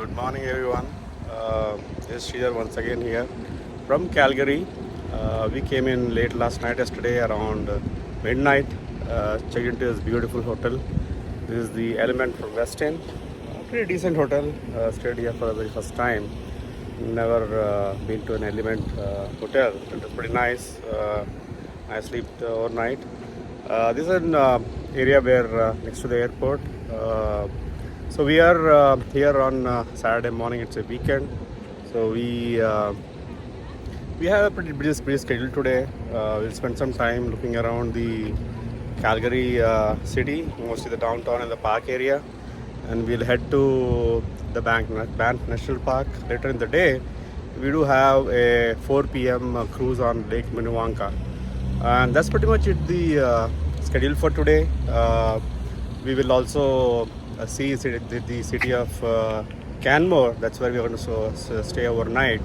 Good morning, everyone. This is Sridhar once again here from Calgary. We came in late last night, yesterday around midnight. Checked into this beautiful hotel. This is the Element from West End. Pretty decent hotel. Stayed here for the very first time. Never been to an Element hotel. It was pretty nice. I slept overnight. This is an area where next to the airport. So we are here on Saturday morning. It's a weekend, so we have a pretty busy schedule today. We'll spend some time looking around the Calgary city, mostly the downtown and the park area, and we'll head to the Banff National Park later in the day. We do have a 4 p.m. Cruise on Lake Minnewanka, and that's pretty much it. The schedule for today. We will also see the city of Canmore. That's where we're going to stay overnight.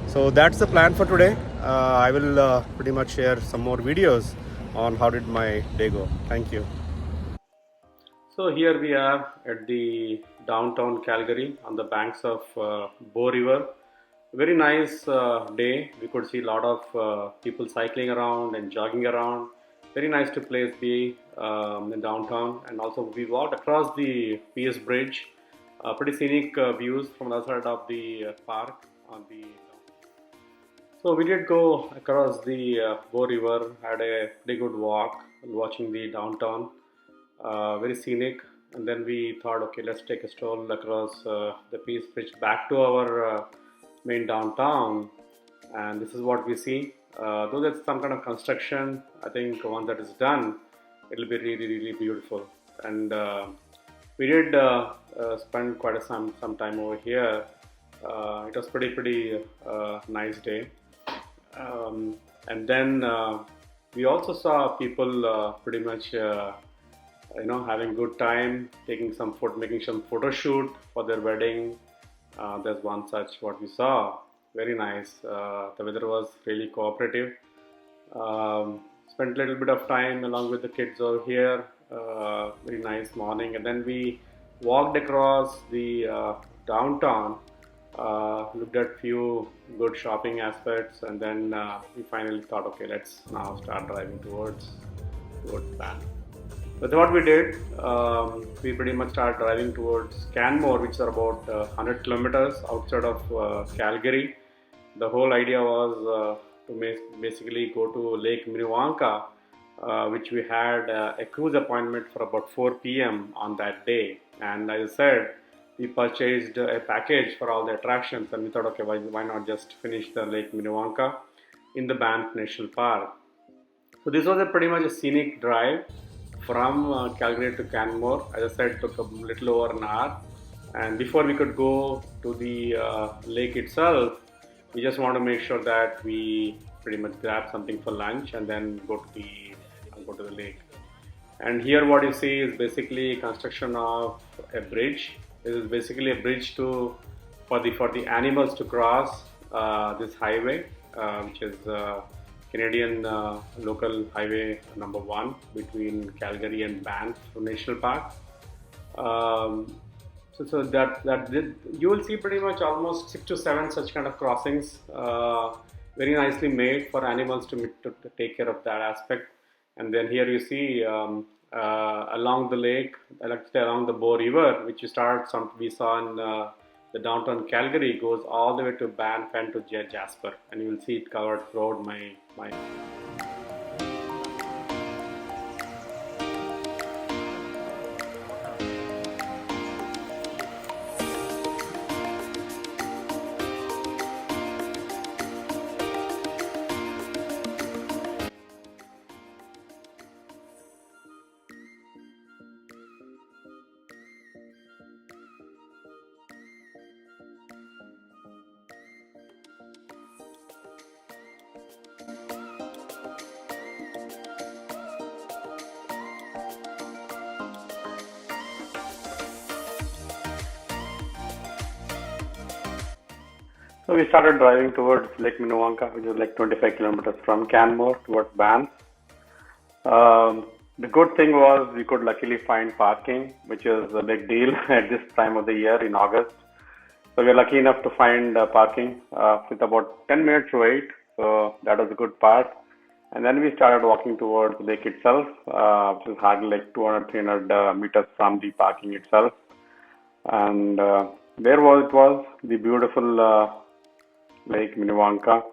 So that's the plan for today. I will pretty much share some more videos on how did my day go. Thank you. So here we are at the downtown Calgary on the banks of Bow River. Very nice day. We could see a lot of people cycling around and jogging around. Very nice to be in downtown, and also we walked across the PS Bridge. Pretty scenic views from the other side of the park on the. So we did go across the Bow River, had a pretty good walk, watching the downtown. Very scenic, and then we thought, okay, let's take a stroll across the Peace Bridge back to our main downtown, and this is what we see. Though there's some kind of construction, I think once that is done, it'll be really beautiful. And we did spend quite some time over here. It was pretty nice day. And then we also saw people pretty much having good time, making some photo shoot for their wedding. There's one such what we saw. Very nice. The weather was really cooperative. Spent a little bit of time along with the kids over here. Very nice morning, and then we walked across the downtown. Looked at few good shopping aspects, and then we finally thought, okay, let's now start driving towards Banff. But what we did, we pretty much started driving towards Canmore, which is about 100 kilometers outside of Calgary. The whole idea was to basically go to Lake Minnewanka, which we had a cruise appointment for about 4 p.m. on that day. And as I said, we purchased a package for all the attractions, and we thought, okay, why not just finish the Lake Minnewanka in the Banff National Park. So this was pretty much a scenic drive from Calgary to Canmore. As I said, it took a little over an hour. And before we could go to the lake itself, we just want to make sure that we pretty much grab something for lunch and then go to the lake. And here what you see is basically construction of a bridge. This is basically a bridge for the animals to cross this highway, which is Canadian local highway number 1 between Calgary and Banff National Park. So you will see pretty much almost 6 to 7 such kind of crossings, very nicely made for animals to take care of that aspect. And then here you see along the lake, along the Bow River, which we saw in the downtown Calgary, goes all the way to Banff and to Jasper, and you will see it covered throughout my. So we started driving towards Lake Minnewanka, which is like 25 kilometers from Canmore towards Banff. The good thing was we could luckily find parking, which is a big deal at this time of the year in August. So we are lucky enough to find parking with about 10 minutes wait. So that was a good part. And then we started walking towards the lake itself, which is hardly like 200, 300 meters from the parking itself. And there was the beautiful Lake Minnewanka.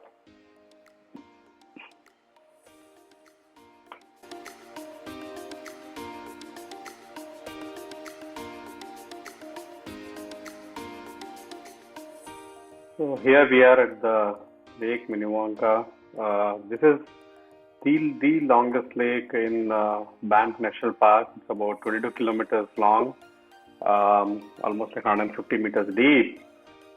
So here we are at the Lake Minnewanka. This is the longest lake in Banff National Park. It's about 22 kilometers long, almost like 150 meters deep.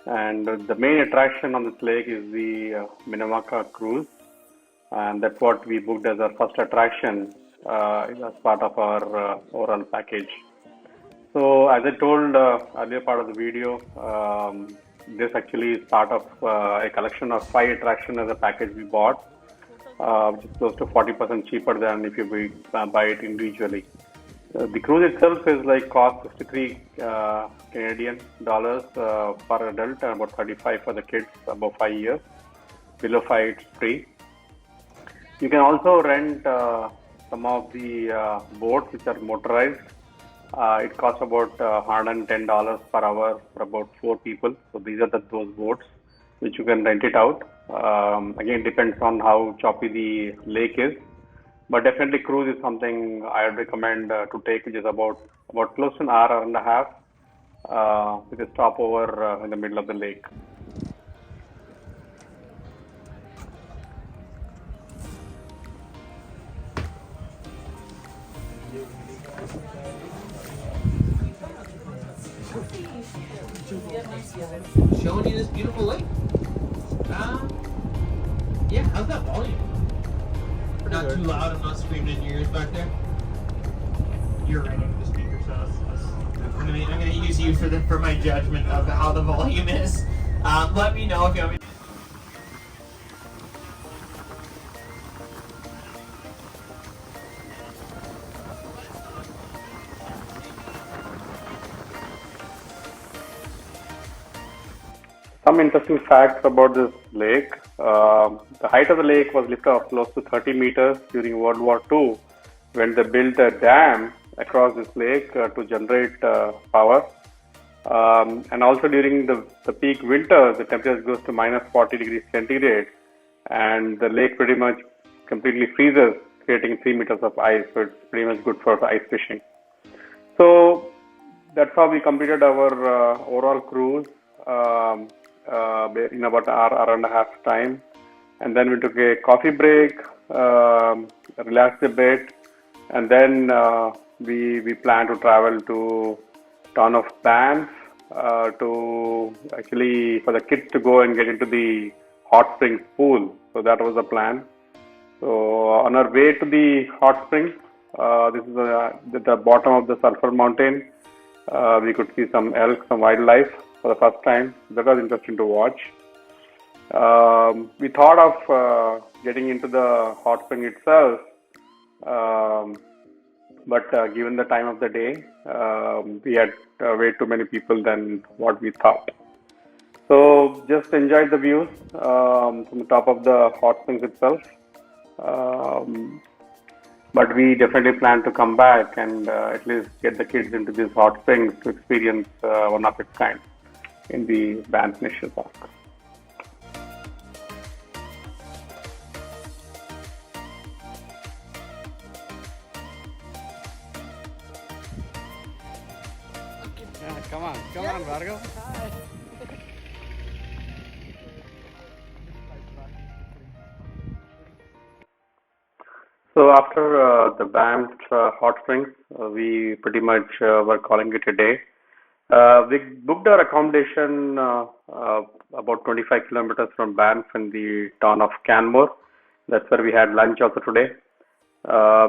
And the main attraction on this lake is the Minnewanka cruise, and that's what we booked as our first attraction as part of our overall package. So as I told earlier part of the video, this actually is part of a collection of 5 attractions as a package we bought, which is close to 40% cheaper than if you buy it individually. The cruise itself is like cost 63 Canadian dollars per adult and about 35 for the kids above 5 years. Below 5 it's free. You can also rent some of the boats which are motorized. It costs about $110 per hour for about 4 people. So these are those boats which you can rent it out. Again, depends on how choppy the lake is. But definitely cruise is something I would recommend to take, which is about close to an hour and a half with a stopover in the middle of the lake. Showing you this beautiful lake. Yeah, how's that volume? Not too loud, I'm not screaming in your ears back there. You're right into the speaker, so I'm gonna use you for my judgment of how the volume is. Let me know if you want me. Some interesting facts about this lake. The height of the lake was lifted up close to 30 meters during World War II when they built a dam across this lake to generate power. And also during the peak winter, the temperature goes to minus 40 degrees centigrade and the lake pretty much completely freezes, creating 3 meters of ice. So it's pretty much good for ice fishing. So that's how we completed our overall cruise. In about an hour and a half time, and then we took a coffee break, relaxed a bit, and then we plan to travel to town of Banff to actually for the kids to go and get into the hot springs pool. So that was the plan. So on our way to the hot springs, this is the bottom of the Sulphur Mountain. We could see some elk, some wildlife for the first time. That was interesting to watch. We thought of getting into the hot spring itself, but given the time of the day, we had way too many people than what we thought. So just enjoyed the views from the top of the hot springs itself. But we definitely plan to come back and at least get the kids into these hot springs to experience one of its kind in the Banff National Park. Come on, Vargo. So after the Banff hot springs, we pretty much were calling it a day. We booked our accommodation about 25 kilometers from Banff in the town of Canmore. That's where we had lunch also today.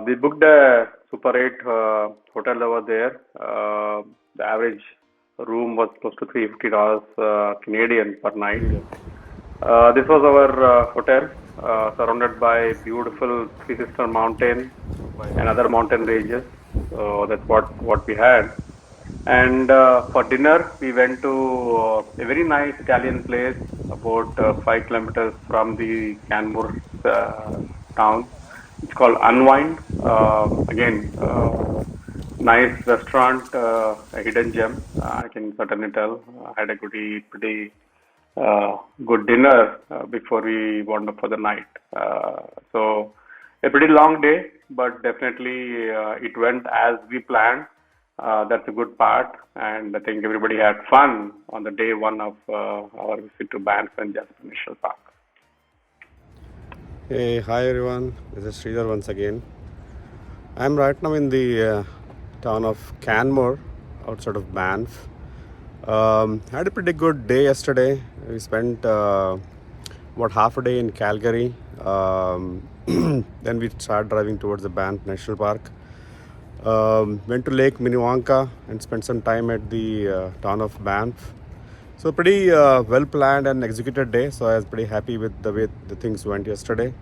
We booked a Super 8 hotel over there. The average room was close to $350 Canadian per night. This was our hotel, surrounded by beautiful Three Sister Mountain and other mountain ranges. So that's what we had. And for dinner, we went to a very nice Italian place about 5 kilometers from the Canmore town. It's called Unwind. Nice restaurant, a hidden gem. I can certainly tell. I had a pretty good dinner before we wound up for the night. So a pretty long day, but definitely it went as we planned. That's a good part, and I think everybody had fun on the day one of our visit to Banff and Jasper National Park. Hey, hi everyone. This is Sridhar once again. I'm right now in the town of Canmore, outside of Banff. Had a pretty good day yesterday. We spent about half a day in Calgary. Then we started driving towards the Banff National Park. Went to Lake Minnewanka and spent some time at the town of Banff. So pretty well planned and executed day. So I was pretty happy with the way the things went yesterday.